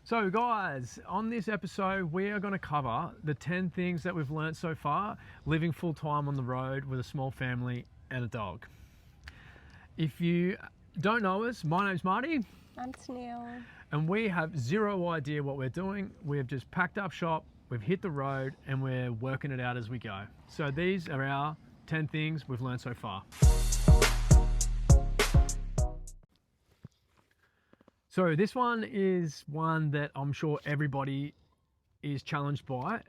So guys, on this episode, we are going to cover the 10 things that we've learned so far living full time on the road with a small family and a dog. If you don't know us, my name's Marty. I'm Tennille. And we have zero idea what we're doing. We've just packed up shop, we've hit the road, and we're working it out as we go. So these are our 10 things we've learned so far. So this one is one that I'm sure everybody is challenged by,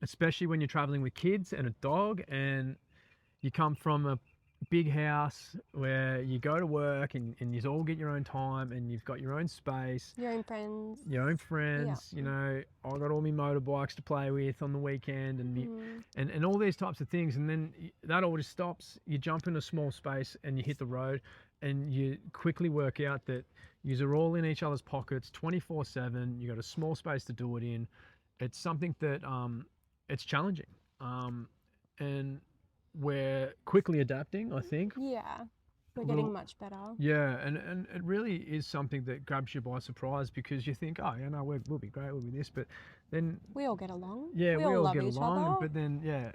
especially when you're traveling with kids and a dog and you come from a big house where you go to work and you all get your own time and you've got your own space. Your own friends. Yeah. You know, I got all my motorbikes to play with on the weekend and all these types of things. And then that all just stops. You jump in a small space and you hit the road and you quickly work out that you're all in each other's pockets 24/7. You got a small space to do it in. It's something that it's challenging. And we're quickly adapting, I think. Yeah, we're getting much better. Yeah, and it really is something that grabs you by surprise because you think, oh, you know, we'll be great, we'll be this, but then we all get along. Yeah, we all love get each along, other. but then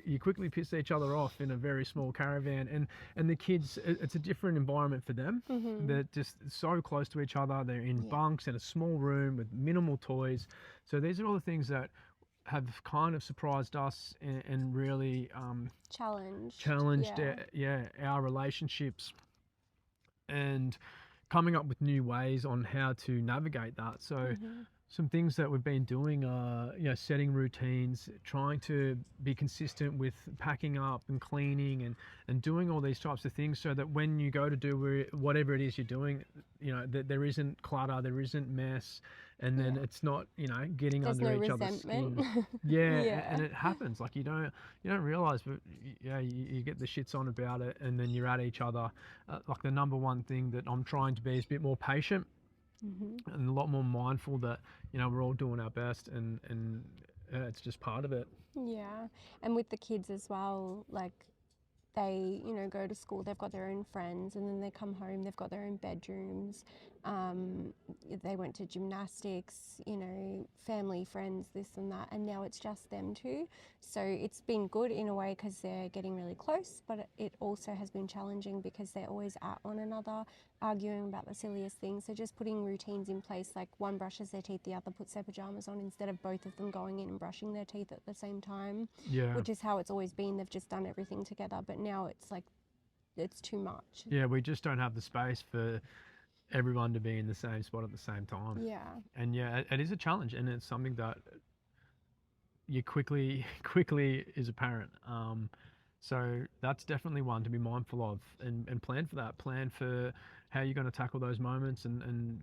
you quickly piss each other off in a very small caravan, and the kids, it's a different environment for them. They're just so close to each other. They're in bunks in a small room with minimal toys. So these are all the things that have kind of surprised us and really challenged our relationships and coming up with new ways on how to navigate that. So some things that we've been doing are, setting routines, trying to be consistent with packing up and cleaning and doing all these types of things so that when you go to do whatever it is you're doing, that there isn't clutter, there isn't mess, and then it's not, getting There's under no each other's skin. And it happens. Like you don't realize, but you get the shits on about it, and then you're at each other. Like the number one thing that I'm trying to be is a bit more patient. And a lot more mindful that we're all doing our best and it's just part of it. And with the kids as well, like they go to school, they've got their own friends, and then they come home, they've got their own bedrooms. They went to gymnastics, family, friends, this and that, and now it's just them two. So it's been good in a way because they're getting really close, but it also has been challenging because they're always at one another, arguing about the silliest things. So just putting routines in place, like one brushes their teeth, the other puts their pajamas on, instead of both of them going in and brushing their teeth at the same time, which is how it's always been. They've just done everything together, but now it's like it's too much. We just don't have the space for everyone to be in the same spot at the same time. And it is a challenge, and it's something that you quickly is apparent. So that's definitely one to be mindful of and plan for that. Plan for how you're going to tackle those moments and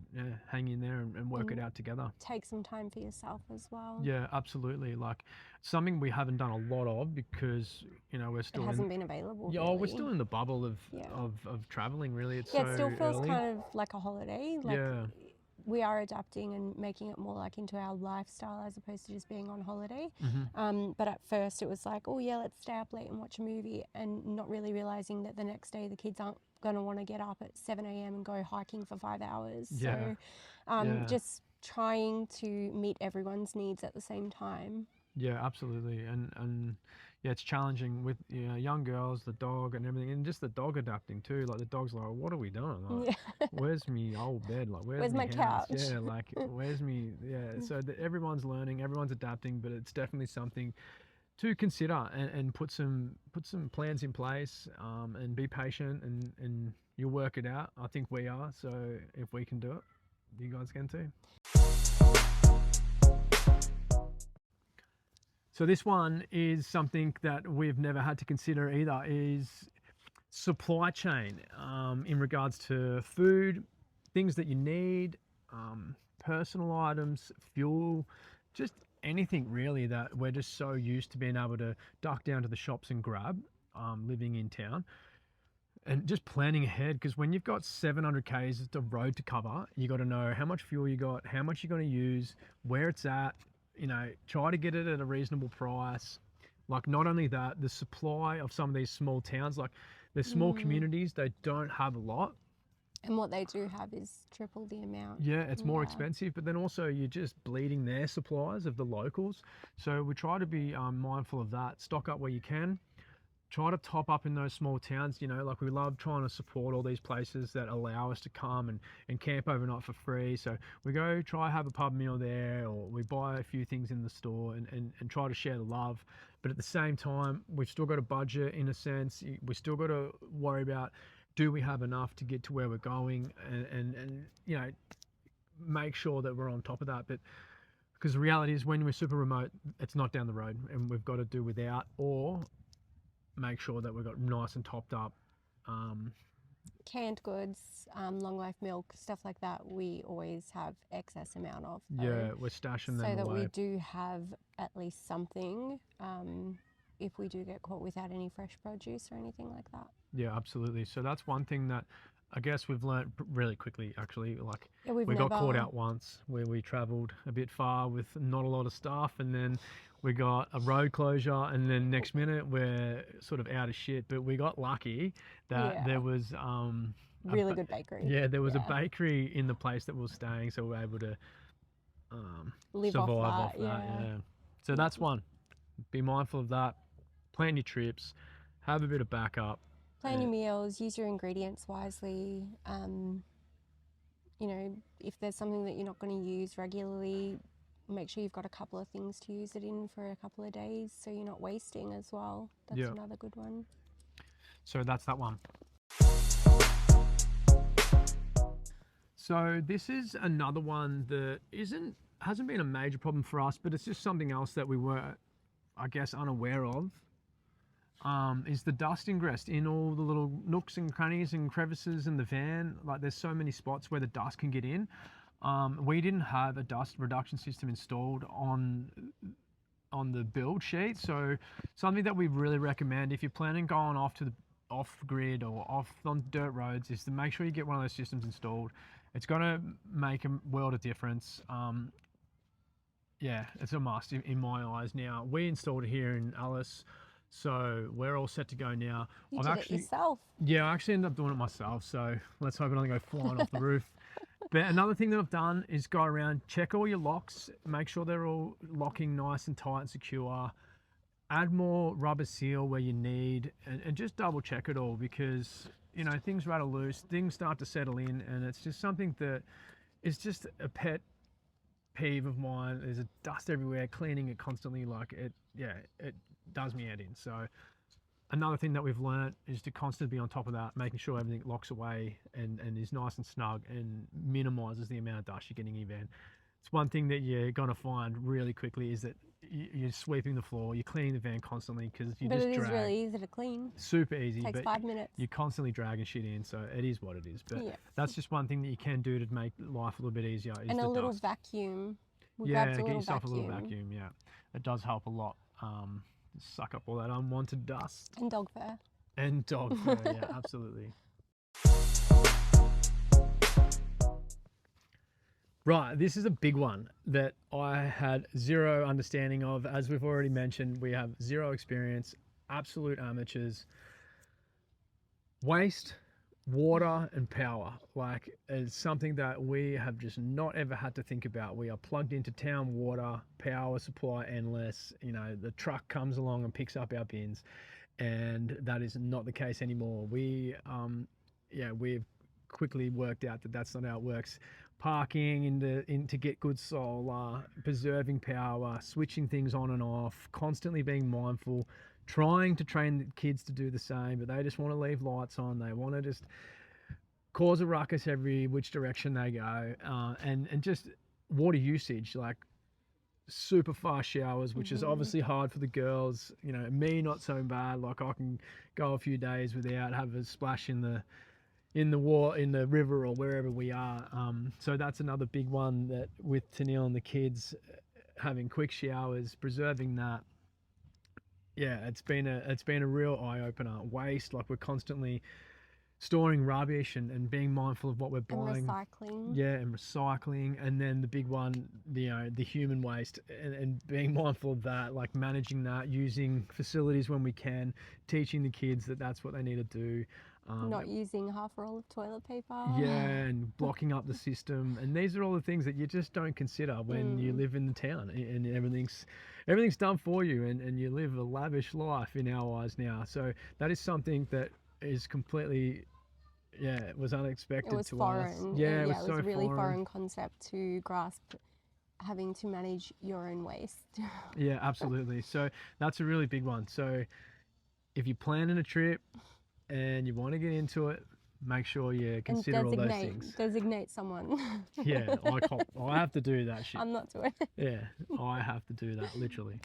hang in there and work it out together. Take some time for yourself as well. Yeah, absolutely. Like something we haven't done a lot of because, we're still it hasn't been available. Yeah, we're still in the bubble of traveling, really. It's it still feels early. kind of like a holiday. We are adapting and making it more like into our lifestyle as opposed to just being on holiday. But at first it was like, oh yeah, let's stay up late and watch a movie, and not really realizing that the next day the kids aren't going to want to get up at 7 a.m. and go hiking for 5 hours. So just trying to meet everyone's needs at the same time. Yeah, absolutely. And it's challenging with young girls, the dog and everything, and just the dog adapting too. Like the dog's like, what are we doing? Like, where's me old bed? Like, where's my house? couch? Yeah, like where's me? Yeah. So everyone's learning, everyone's adapting, but it's definitely something to consider and put some plans in place and be patient and you'll work it out. I think we are. So if we can do it, you guys can too. So this one is something that we've never had to consider either, is supply chain in regards to food, things that you need, personal items, fuel, just anything really that we're just so used to being able to duck down to the shops and grab living in town. And just planning ahead, because when you've got 700 k's of road to cover, you got to know how much fuel you got, how much you're going to use, where it's at. Try to get it at a reasonable price. Like not only that, the supply of some of these small towns, like they're small communities, they don't have a lot. And what they do have is triple the amount. Yeah, it's more Yeah. expensive, but then also you're just bleeding their supplies of the locals. So we try to be mindful of that. Stock up where you can. Try to top up in those small towns. You know, like we love trying to support all these places that allow us to come and camp overnight for free. So we go try have a pub meal there, or we buy a few things in the store and try to share the love. But at the same time, we've still got a budget in a sense. We still got to worry about, do we have enough to get to where we're going, and you know, make sure that we're on top of that. But because the reality is, when we're super remote, it's not down the road, and we've got to do without, or make sure that we've got nice and topped up. Canned goods, long life milk, stuff like that, we always have excess amount of. Yeah, we're stashing So them that away. we do have at least something if we do get caught without any fresh produce or anything like that. Yeah, absolutely. So that's one thing that I guess we've learnt really quickly, actually. Like, Yeah, we've we got caught never- out once where we travelled a bit far with not a lot of stuff, and then we got a road closure, and then next minute we're sort of out of shit. But we got lucky that Yeah. there was Really good bakery. yeah, there was Yeah. a bakery in the place that we were staying, so we were able to Live survive off that, yeah. So that's one. Be mindful of that. Plan your trips. Have a bit of backup. Plan your meals, use your ingredients wisely. You know, if there's something that you're not going to use regularly, make sure you've got a couple of things to use it in for a couple of days so you're not wasting as well. That's Yeah. another good one. So that's that one. So this is another one that hasn't been a major problem for us, but it's just something else that we were, I guess, unaware of. Is the dust ingress in all the little nooks and crannies and crevices in the van. Like, there's so many spots where the dust can get in. We didn't have a dust reduction system installed on the build sheet, so something that we really recommend if you're planning going off grid or off on dirt roads is to make sure you get one of those systems installed. It's going to make a world of difference. Yeah, it's a must in my eyes. Now, we installed it here in Alice, so we're all set to go now. You did it yourself. Yeah, I actually ended up doing it myself, so let's hope it doesn't go flying off the roof. But another thing that I've done is go around, check all your locks, make sure they're all locking nice and tight and secure. Add more rubber seal where you need, and just double check it all, because, you know, things rattle loose, things start to settle in, and it's just something that is just a pet peeve of mine. There's a dust everywhere, cleaning it constantly, like it does me head in. So another thing that we've learnt is to constantly be on top of that, making sure everything locks away and is nice and snug and minimises the amount of dust you're getting in your van. It's one thing that you're going to find really quickly is that you're sweeping the floor, you're cleaning the van constantly, because you But just it is drag. really easy to clean. Super easy. Takes but 5 minutes. You're constantly dragging shit in, so it is what it is. But Yeah. that's just one thing that you can do to make life a little bit easier. Is And the a little dust. vacuum. We Yeah, grabbed a get little yourself a vacuum. little vacuum. Yeah, it does help a lot. Suck up all that unwanted dust. And dog fur. And dog fur. Yeah, absolutely. Right, this is a big one that I had zero understanding of. As we've already mentioned, we have zero experience, absolute amateurs. Waste, water, and power. Like, it's something that we have just not ever had to think about. We are plugged into town water, power supply endless. You know, the truck comes along and picks up our bins, and that is not the case anymore. We've quickly worked out that that's not how it works. Parking to get good solar, preserving power, switching things on and off, constantly being mindful, trying to train the kids to do the same, but they just want to leave lights on. They want to just cause a ruckus every which direction they go, and just water usage, like super fast showers, which is obviously hard for the girls. You know, me not so bad. Like, I can go a few days without have a splash in the river or wherever we are. So that's another big one, that with Tennille and the kids, having quick showers, preserving that. Yeah, it's been a real eye opener. Waste, like, we're constantly storing rubbish and being mindful of what we're buying. And recycling. Yeah, and recycling. And then the big one, the human waste, and being mindful of that, like managing that, using facilities when we can, teaching the kids that that's what they need to do. Not using half a roll of toilet paper. Yeah, and blocking up the system. And these are all the things that you just don't consider when you live in the town, and everything's done for you, and you live a lavish life in our eyes now. So that is something that is completely, it was unexpected It was to foreign. us. Yeah, It it was was so a really foreign. foreign concept to grasp, having to manage your own waste. Yeah, absolutely. So that's a really big one. So if you're planning a trip and you want to get into it, make sure you And consider all those things. designate someone. Yeah, I have to do that shit. I'm not doing it. Yeah, I have to do that, literally.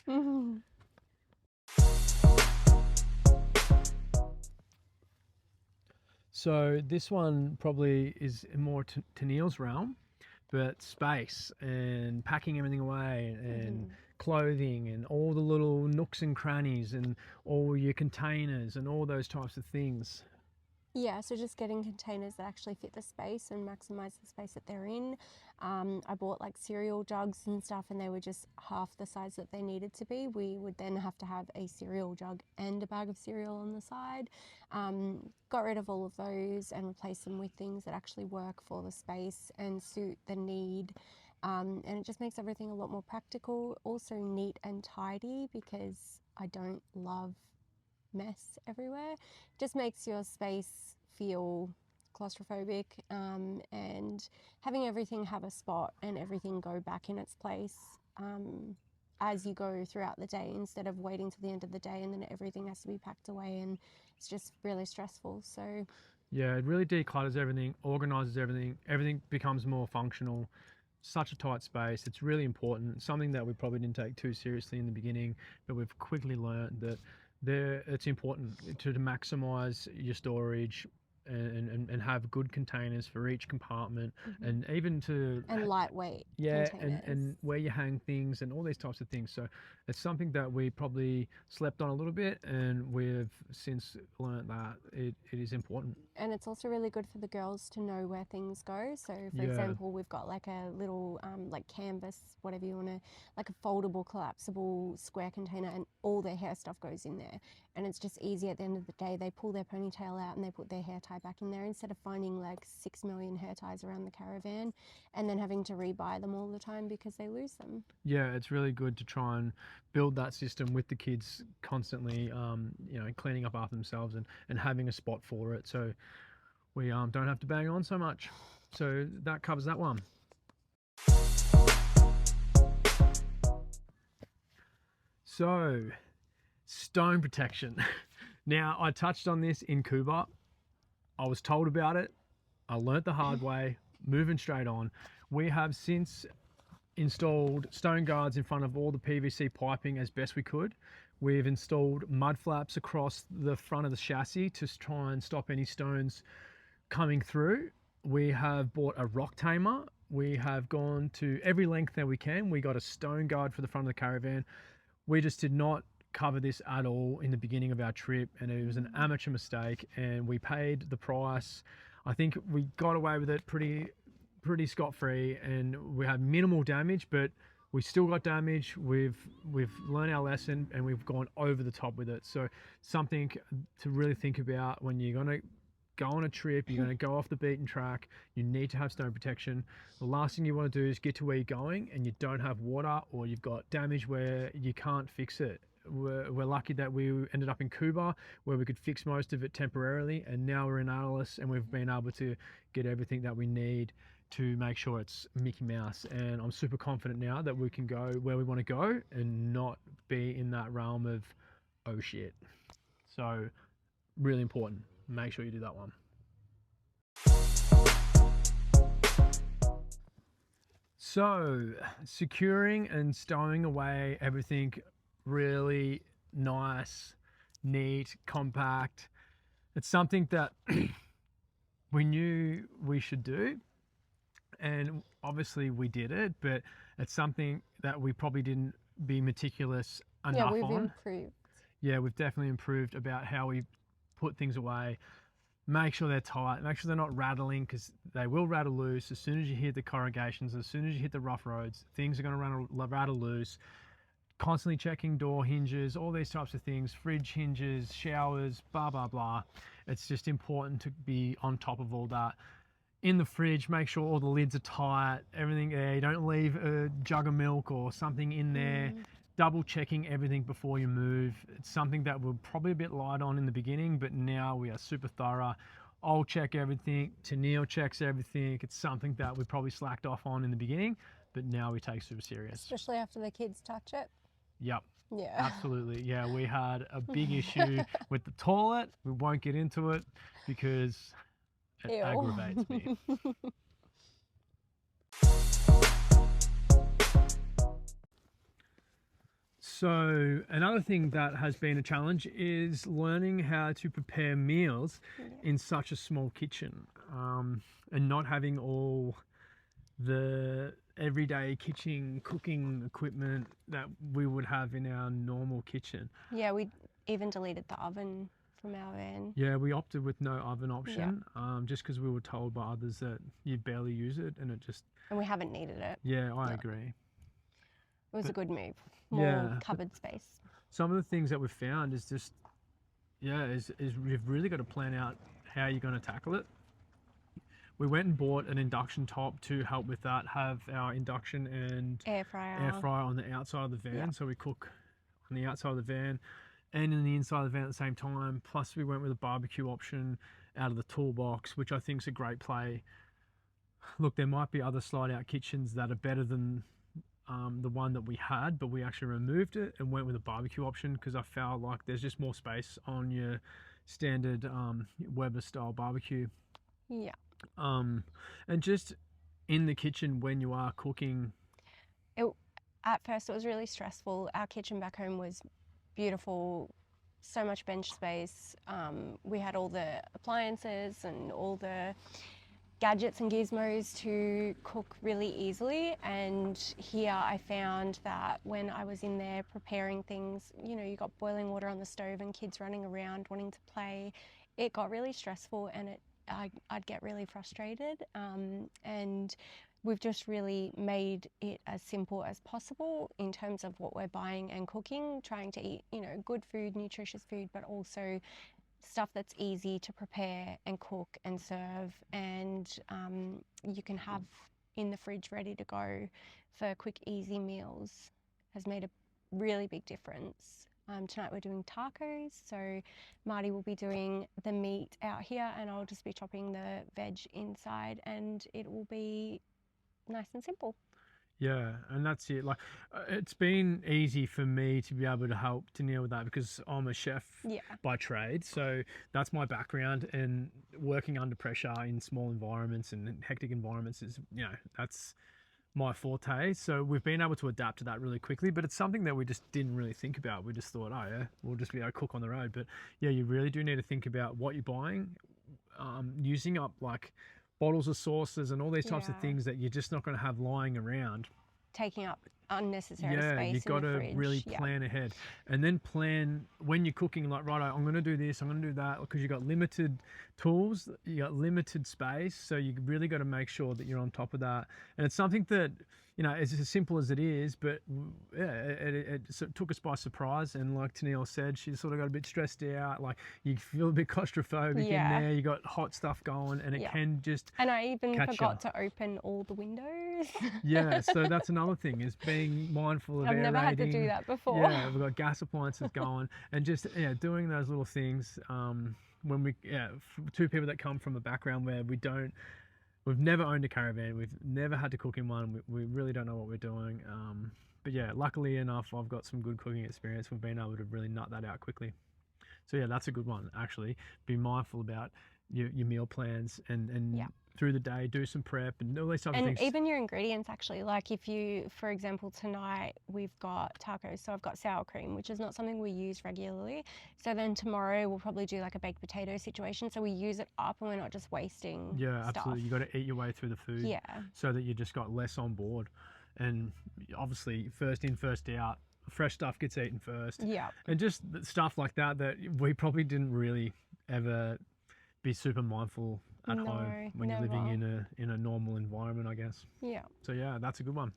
So this one probably is more to Neil's realm, but space and packing everything away and clothing and all the little nooks and crannies and all your containers and all those types of things. Yeah, so just getting containers that actually fit the space and maximize the space that they're in. I bought like cereal jugs and stuff, and they were just half the size that they needed to be. We would then have to have a cereal jug and a bag of cereal on the side. Got rid of all of those and replaced them with things that actually work for the space and suit the need. And it just makes everything a lot more practical, also neat and tidy, because I don't love mess everywhere. Just makes your space feel claustrophobic, and having everything have a spot and everything go back in its place as you go throughout the day, instead of waiting till the end of the day and then everything has to be packed away, and it's just really stressful. So yeah, it really declutters everything, organizes everything becomes more functional. Such a tight space. It's really important. Something that we probably didn't take too seriously in the beginning, but we've quickly learned that it's important to maximize your storage and have good containers for each compartment, and even to lightweight and containers. where you hang things and all these types of things. So it's something that we probably slept on a little bit, and we've since learned that it is important. And it's also really good for the girls to know where things go. So for example, we've got like a little like canvas, whatever you want to, like a foldable collapsible square container, and all their hair stuff goes in there. And it's just easy at the end of the day. They pull their ponytail out and they put their hair tie back in there, instead of finding like 6 million hair ties around the caravan and then having to rebuy them all the time because they lose them. Yeah, it's really good to try and build that system with the kids constantly, cleaning up after themselves and having a spot for it, so we don't have to bang on so much. So that covers that one. So, stone protection. Now, I touched on this in Cuba. I was told about it. I learnt the hard way, moving straight on. We have since installed stone guards in front of all the PVC piping as best we could. We've installed mud flaps across the front of the chassis to try and stop any stones coming through. We have bought a rock tamer. We have gone to every length that we can. We got a stone guard for the front of the caravan. We just did not cover this at all in the beginning of our trip, and it was an amateur mistake, and we paid the price. I think we got away with it pretty scot-free, and we had minimal damage, but we still got damage. We've learned our lesson, and we've gone over the top with it. So something to really think about when you're going to go on a trip, you're going to go off the beaten track, you need to have stone protection. The last thing you want to do is get to where you're going and you don't have water, or you've got damage where you can't fix it. We're lucky that we ended up in Cuba, where we could fix most of it temporarily, and now we're in Alice and we've been able to get everything that we need to make sure it's Mickey Mouse. And I'm super confident now that we can go where we want to go and not be in that realm of, oh shit. So really important. Make sure you do that one. So, securing and stowing away everything really nice, neat, compact. It's something that we knew we should do, and obviously we did it, but it's something that we probably didn't be meticulous enough on. Yeah, we've improved. Yeah, we've definitely improved about how we put things away. Make sure they're tight, make sure they're not rattling, because they will rattle loose as soon as you hit the corrugations, as soon as you hit the rough roads, things are going to rattle loose. constantly checking door hinges, all these types of things, fridge hinges, showers, blah, blah, blah. It's just important to be on top of all that. In the fridge, make sure all the lids are tight, everything there. You don't leave a jug of milk or something in there. Double checking everything before you move. It's something that we're probably a bit light on in the beginning, but now we are super thorough. I'll check everything. Tennille checks everything. It's something that we probably slacked off on in the beginning, but now we take super serious. Especially after the kids touch it. Yep. Yeah. Absolutely. Yeah, we had a big issue with the toilet. We won't get into it because it Ew. aggravates me. So another thing that has been a challenge is learning how to prepare meals in such a small kitchen, and not having all the everyday kitchen cooking equipment that we would have in our normal kitchen. Yeah, we even deleted the oven from our van. Yeah, we opted with no oven option, just because we were told by others that you barely use it, and it just... And we haven't needed it. Yeah, I agree. It was a good move. More cupboard space. Some of the things that we've found is just, is you've really got to plan out how you're going to tackle it. We went and bought an induction top to help with that, have our induction and air fryer on the outside of the van. So we cook on the outside of the van and in the inside of the van at the same time. Plus we went with a barbecue option out of the toolbox, which I think is a great play. Look, there might be other slide out kitchens that are better than the one that we had, but we actually removed it and went with a barbecue option because I felt like there's just more space on your standard Weber style barbecue. Yeah. And just in the kitchen when you are cooking. At first it was really stressful. Our kitchen back home was beautiful, so much bench space. We had all the appliances and all the gadgets and gizmos to cook really easily, and here I found that when I was in there preparing things, you know, you got boiling water on the stove and kids running around wanting to play, it got really stressful and I'd get really frustrated, and we've just really made it as simple as possible in terms of what we're buying and cooking, trying to eat, you know, good food, nutritious food, but also stuff that's easy to prepare and cook and serve, and you can have in the fridge ready to go for quick, easy meals, has made a really big difference. Tonight we're doing tacos, so Marty will be doing the meat out here and I'll just be chopping the veg inside, and it will be nice and simple. Yeah, and that's it. Like, it's been easy for me to be able to help Tennille with that because I'm a chef by trade. So that's my background, and working under pressure in small environments and hectic environments is, you know, that's my forte. So we've been able to adapt to that really quickly, but it's something that we just didn't really think about. We just thought, oh yeah, we'll just be able to cook on the road. But yeah, you really do need to think about what you're buying, using up like bottles of sauces and all these types of things that you're just not going to have lying around, taking up unnecessary space. Yeah, you've got to really plan ahead, and then plan when you're cooking, like, right, I'm going to do this, I'm going to do that, because you've got limited tools, you got limited space, so you really got to make sure that you're on top of that. And it's something that, you know, it's as simple as it is, but yeah, it sort of took us by surprise. And like Tennille said, she sort of got a bit stressed out. Like, you feel a bit claustrophobic in there. You got hot stuff going, and it can just And I even forgot to open all the windows. Yeah, so that's another thing, is being mindful of I've aerating. never had to do that before. Yeah, we've got gas appliances going, and just doing those little things. When we two people that come from a background where we've never owned a caravan, we've never had to cook in one, we really don't know what we're doing. But yeah, luckily enough, I've got some good cooking experience. We've been able to really nut that out quickly. So yeah, that's a good one, actually. Be mindful about your meal plans, and through the day do some prep and all these types of things. And even your ingredients, actually. Like, if you, for example, tonight we've got tacos, so I've got sour cream, which is not something we use regularly. So then tomorrow we'll probably do like a baked potato situation, so we use it up and we're not just wasting stuff. Absolutely. You got to eat your way through the food, so that you just got less on board. And obviously, first in, first out, fresh stuff gets eaten first. Yeah. And just stuff like that we probably didn't really ever be super mindful at home when you're living in a normal environment, I guess. Yeah. So yeah, that's a good one.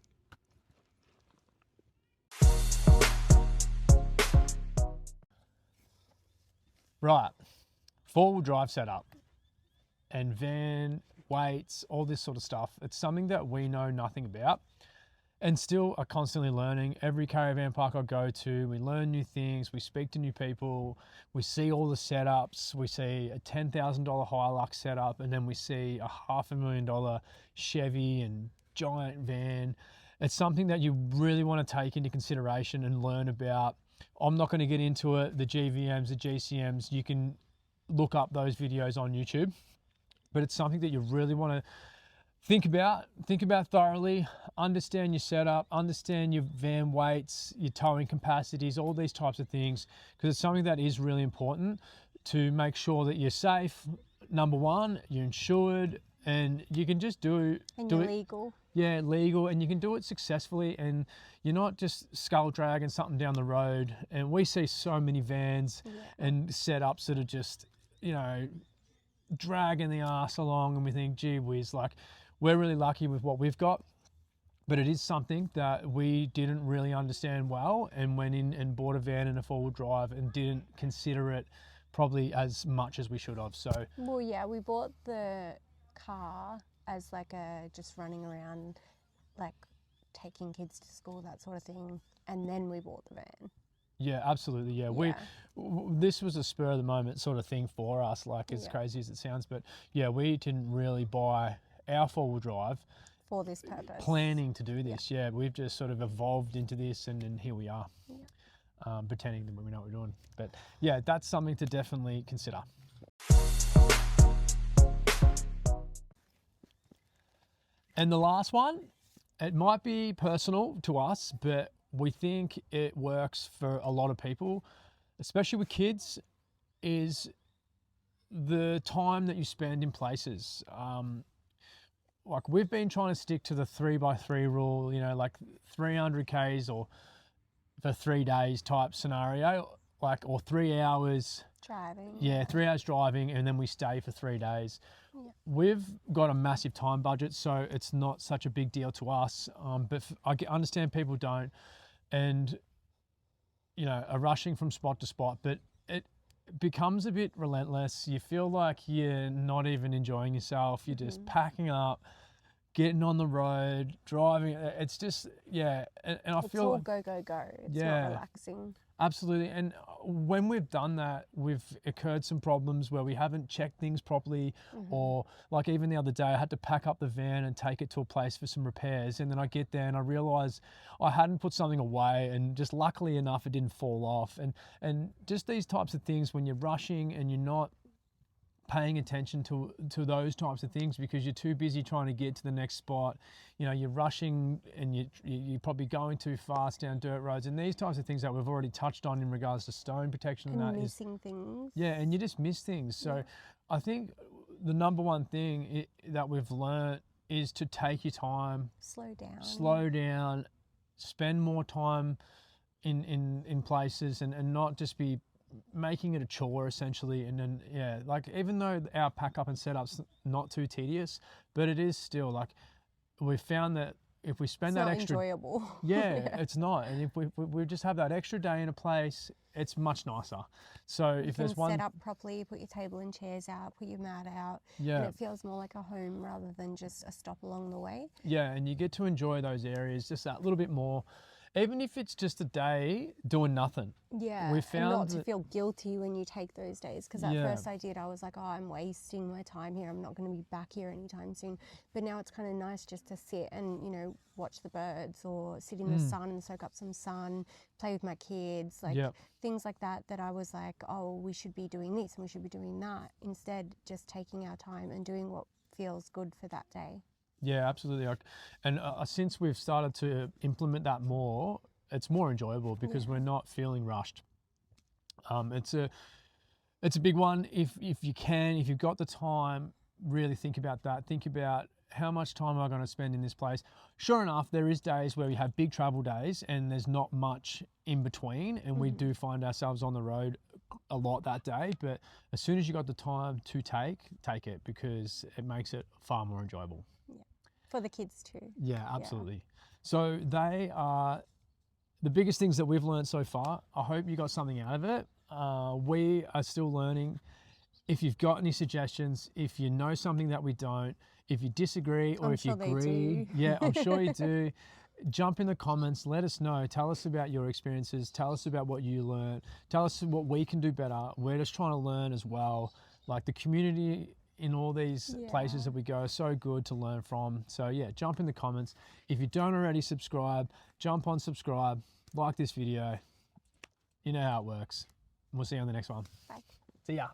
Right, four-wheel drive setup and van weights, all this sort of stuff. It's something that we know nothing about and still are constantly learning. Every caravan park I go to, we learn new things, we speak to new people, we see all the setups, we see a $10,000 Hilux setup, and then we see a $500,000 Chevy and giant van. It's something that you really want to take into consideration and learn about. I'm not going to get into it, the GVMs, the GCMs. You can look up those videos on YouTube, but it's something that you really want to think about thoroughly, understand your setup, understand your van weights, your towing capacities, all these types of things, because it's something that is really important to make sure that you're safe. Number one, you're insured, and you can just do And do you're it. legal. Yeah, legal, and you can do it successfully, and you're not just skull dragging something down the road. And we see so many vans and setups that are just, dragging the ass along, and we think, gee whiz, like, we're really lucky with what we've got. But it is something that we didn't really understand well, and went in and bought a van and a four-wheel drive and didn't consider it probably as much as we should have. So Well, yeah, we bought the car as like a just running around, like taking kids to school, that sort of thing, and then we bought the van. yeah, absolutely. Yeah, this was a spur of the moment sort of thing for us, like, as crazy as it sounds. But yeah, we didn't really buy our four-wheel drive For this purpose. planning to do this. Yeah, we've just sort of evolved into this, and here we are, pretending that we know what we're doing. But yeah, that's something to definitely consider. And the last one, it might be personal to us, but we think it works for a lot of people, especially with kids, is the time that you spend in places. Like, we've been trying to stick to the 3x3 rule, like 300 Ks or for 3 days type scenario, like, or 3 hours. Driving. Yeah, 3 hours driving, and then we stay for 3 days. Yeah. We've got a massive time budget, so it's not such a big deal to us. But I understand people don't, and are rushing from spot to spot. But it becomes a bit relentless. You feel like you're not even enjoying yourself. You're just packing up, getting on the road, driving. It's just, and I It's feel all like, go, go, go. It's not relaxing. absolutely. And when we've done that, we've occurred some problems where we haven't checked things properly, or like even the other day, I had to pack up the van and take it to a place for some repairs. And then I get there and I realize I hadn't put something away, and just luckily enough, it didn't fall off. And just these types of things, when you're rushing and you're not paying attention to those types of things because you're too busy trying to get to the next spot. You're rushing, and you're probably going too fast down dirt roads, and these types of things that we've already touched on in regards to stone protection and that missing things. Yeah, and you just miss things. So I think the number one thing that we've learned is to take your time, slow down, spend more time in places, and not just be making it a chore essentially. And then like, even though our pack up and setup's not too tedious, but it is still, like, we've found that if we spend that extra, enjoyable. It's not. And if we just have that extra day in a place, it's much nicer. So if there's one, set up properly, put your table and chairs out, put your mat out, and it feels more like a home rather than just a stop along the way. Yeah, and you get to enjoy those areas just that little bit more, even if it's just a day doing nothing. Yeah, we found and not to feel guilty when you take those days, because at first I did. I was like, oh, I'm wasting my time here. I'm not going to be back here anytime soon. But now it's kind of nice just to sit and, watch the birds, or sit in the sun and soak up some sun, play with my kids, like things like that I was like, oh, we should be doing this and we should be doing that. Instead, just taking our time and doing what feels good for that day. Yeah, absolutely. And since we've started to implement that more, it's more enjoyable because we're not feeling rushed. It's a big one. If you've got the time, really think about that. Think about, how much time am I going to spend in this place? Sure enough, there is days where we have big travel days and there's not much in between, and we do find ourselves on the road a lot that day. But as soon as you got the time to take it, because it makes it far more enjoyable. For the kids too. Yeah, absolutely. So they are the biggest things that we've learned so far. I hope you got something out of it. We are still learning. If you've got any suggestions, if you know something that we don't, if you disagree or I'm if you sure they agree, do. yeah, I'm sure you do. Jump in the comments, let us know. Tell us about your experiences. Tell us about what you learned. Tell us what we can do better. We're just trying to learn as well. Like the community in all these places that we go are so good to learn from. So yeah, jump in the comments. If you don't already subscribe, jump on subscribe, like this video. You know how it works. We'll see you on the next one. Bye. See ya.